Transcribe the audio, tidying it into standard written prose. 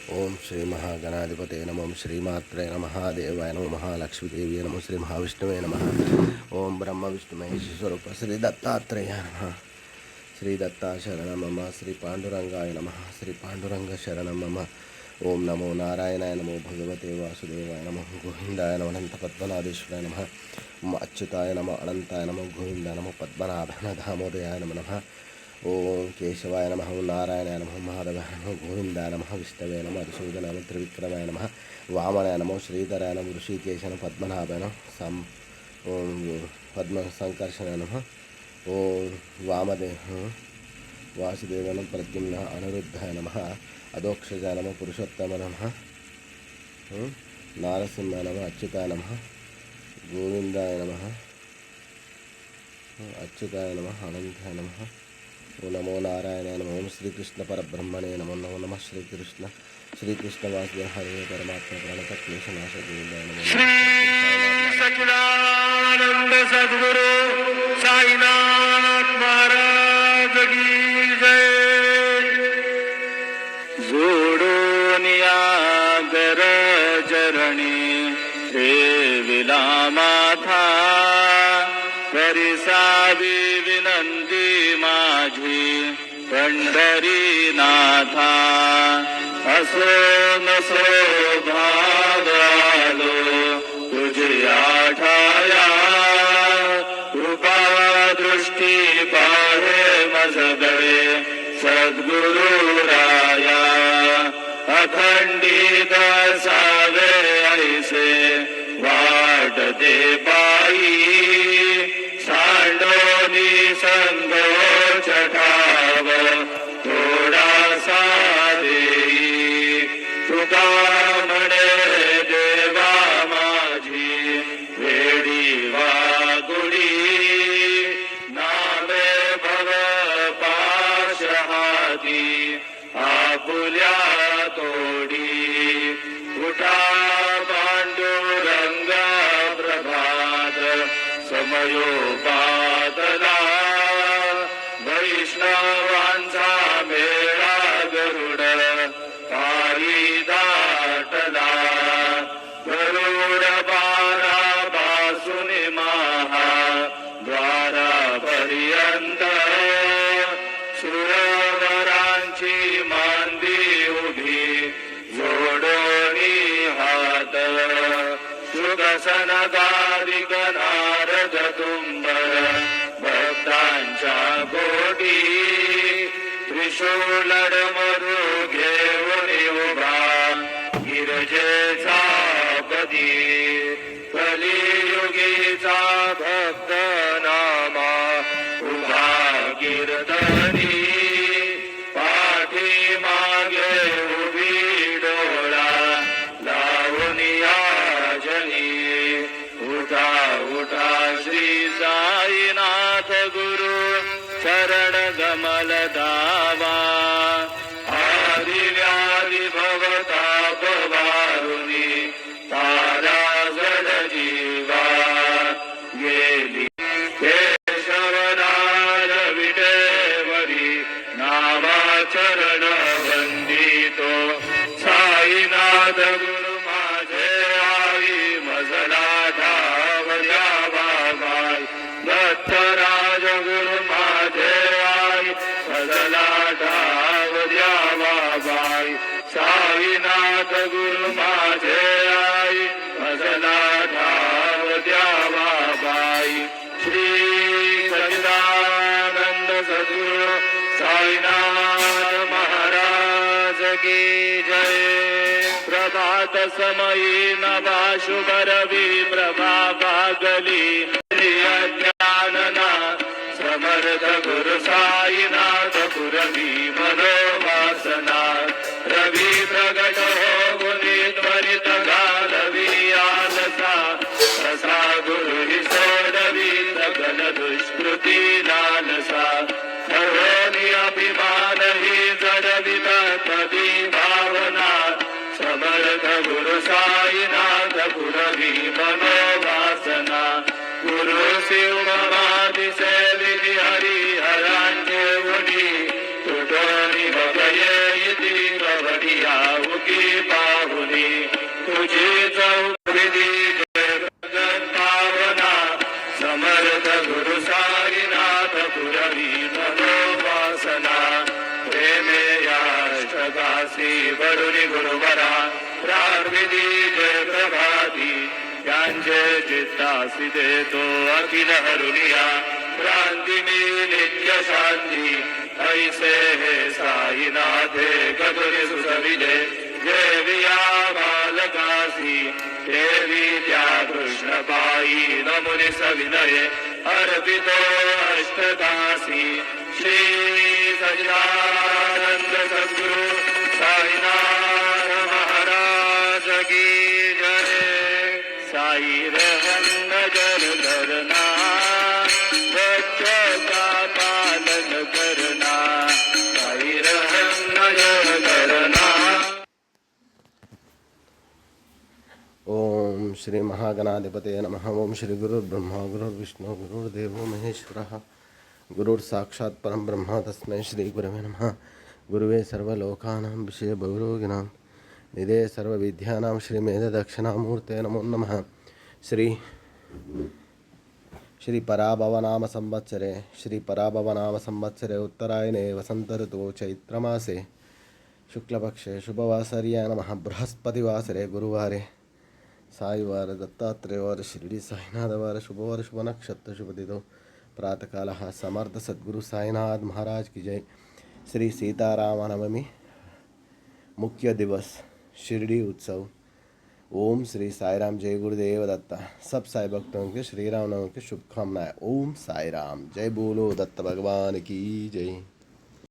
ओम श्री महागणाधिपते नमः श्रीमात्रे नमः देवाय नमः महालक्ष्मीदेवी नमः श्री महाविष्णुवे नमः ओम ब्रह्म विष्णु महेश स्वरूप श्री दत्तात्रेय नमः श्री दत्ता शरण मम श्री पांडुरंगाय नमः श्री पांडुरंग शरण मम ओम नमो नारायणाय नमो भगवते वासुदेवाय नमः गोविंदाय नमः अनंत पद्मनाभेश्वराय नमः अच्युताय नमः अनंताय नमः गोविंदाय नमः पद्मनाभन दामोदयाय नमः ओम केशवाय नमः ओम नारायणाय नमः महादेवाय नमः गोविंदाय नमः विष्णवे नमः मधुसूदनाय नमः त्रिविक्रमाय नमः वामनाय नमः श्रीधराय नमः ऋषिकेशाय नमः पद्मनाभाय नमः ओम पद्म संकर्षणाय नमः ओम वामदेव वासुदेवाय नमः प्रद्युम्नाय अनिरुद्धाय नमः अधोक्षजाय नमः पुरुषोत्तमाय नमः नारसिंहाय नमः अच्युताय नमः गोविंदाय नमः अच्युताय नमः अनंताय नमः ओम नमो नारायणाय नमः ओम श्रीकृष्ण परब्रह्मणे नमो नमो नमः श्रीकृष्ण वासुदेव हरे परमात्मा प्रणत क्लेशनाश गोविंदाय नमो श्री सच्चिदानंद सद्गुरु साईनाथ महाराज की जय। जोडून या गरजरणी ठेविला माथा परिसावी विनंती माझी पंढरीनाथा असो नसो भावालो तुझ्या ठाया कृपा दृष्टी पाहे मजगळे सद्गुरु राया अखंडित सावे ऐसे वाट दे पायी सांडोनी संगोच ठाव थोडासा देई तुका म्हणे देवा माझी वेडी वागुडी नामे भव पाश हाती आपुल्या तोडी उठा पांडुरंगा प्रभात समयोपातला वैष्णवांचा मेळा गरुड पारी दाटला गरुड बारा बासुनी महा द्वारापर्यंत सुरवरांची मांदी उभी जोडोनी हात सुदसन गादिक नारद तुंबर भक्तांच्या कोटी त्रिशूलड मरु घेऊन उभा गिरजेचा पदी कलियुगीचा भक्त नामा उभा कीर्तनी पाठी मागे उभी डोळा लावूनिया उठा उठा श्री साईनाथ गुरु शरण गमल दावा आदि व्याधि भवताप वारुणी तारा जड जीवा गेली केशवराज विटेवरी नावा चरण वंदितो साईनाथ गुरु माझे आई मजला दत्तराज गुरु माझे आई सजला ठाव द्यावा बाई साईनाथ गुरु माझे आई सजला ठाव द्यावा बाई श्री सच्चिदानंद सद्गुरु साईनाथ महाराज की जय। प्रभात समयी नभा शुभ रवी प्रभा भागली ज्ञानना समर्थ गुरु साईनाथ पुरवी मनोवासना रवी प्रगट हो गुणी त्वरित घालवी आलसा तसा गुरु हि सोडवी सकल दुष्कृती लालसा करोनी अभिमान हि जडवित तदी भावना समर्थ गुरु साईनाथ पुरवी मनोवासना गुरु शिव समाधी सेविनी हरी हरांचे उडी तुटोनी बघये इति कधी याऊकी पाहुनी तुझी चौकडी पावना समर्थ गुरु साईनाथ पुरवी मनोपासना प्रेमे याष्टकाशी वरुणी गुरुवरा प्रार्विधी जय प्रभाती त्यांचे चित्तासी देतो अखिल हरुनिया क्रांती मी नित्य शांती ऐसे हे साईनाथे कदुरी सुसविले देविया बालकासी देवी त्या कृष्ण पायी नमुनि सविनये अर्पितो अष्टकासी श्री सच्चिदानंद सद्गुरु साईनाथ महाराज की जय साई रहन नजर धरना बच्चों का पालन करना साई रहन नजर धरना। ओम श्री महागणाधिपते नमः। ओम श्री गुरुर्ब्रह्मा गुरुर्विष्णु गुरुर्देवो महेश्वरः गुरुर्साक्षात् परं ब्रह्म तस्मै श्री गुरवे नमः। गुरुवे सर्वलोकानां विषये बहुरोगिणां निधे सर्वविद्यानां श्रीमेधदक्षिणामूर्ते नमो नमः। श्री पराभवनाम संवत्सरे उत्तरायणे वसंत ऋतु चैत्रमासे शुक्लपक्षे शुभवासर्याय नमः। बृहस्पतिवासरे गुरुवारे साईवार दत्तात्रेयवार शिरडी साईनाथवार शुभवार शुभ नक्षत्र शुभदितो प्रातःकालः समर्थ सद्गुरु साईनाथ महाराज की जय। श्री सीतारामनवमी मुख्य दिवस शिरडी उत्सव। ओम श्री साईराम जय गुरुदेव दत्ता। सब साई भक्तों के श्री राम नवमी की शुभकामनाएं। ओम साईराम जय बोलो दत्त भगवान की जय।